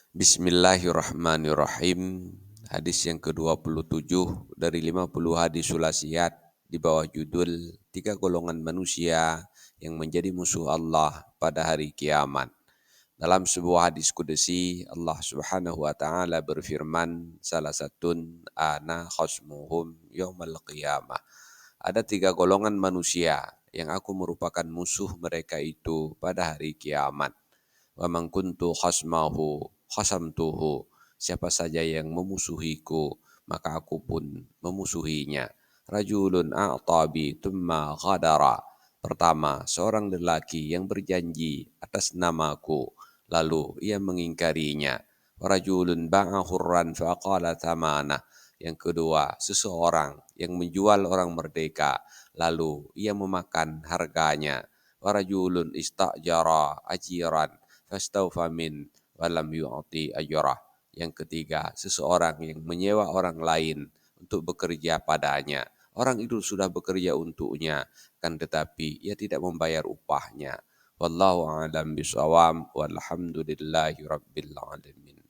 Bismillahirrahmanirrahim. Hadis yang ke-27 dari 50 hadis sulasiat di bawah judul 3 golongan manusia yang menjadi musuh Allah pada hari kiamat. Dalam sebuah hadis kudusi, Allah Subhanahu wa taala berfirman, salah satun ana khasmuhum yaumal qiyamah. Ada 3 golongan manusia yang aku merupakan musuh mereka itu pada hari kiamat. Wa man kuntu khasmahu khasamtuhu. Siapa saja yang memusuhiku, maka aku pun memusuhinya. Rajulun a'tabi thumma ghadara. Pertama, seorang lelaki yang berjanji atas namaku, lalu ia mengingkarinya. Rajulun ba'a hurran faqala thamana. Yang kedua, seseorang yang menjual orang merdeka, lalu ia memakan harganya. Warajulun istajara ajiran fastaufa min walam yu'ti ajrah. Yang ketiga, seseorang yang menyewa orang lain untuk bekerja padanya. Orang itu sudah bekerja untuknya, kan tetapi ia tidak membayar upahnya. Wallahu a'lam bishawab, walhamdulillahi rabbil alamin.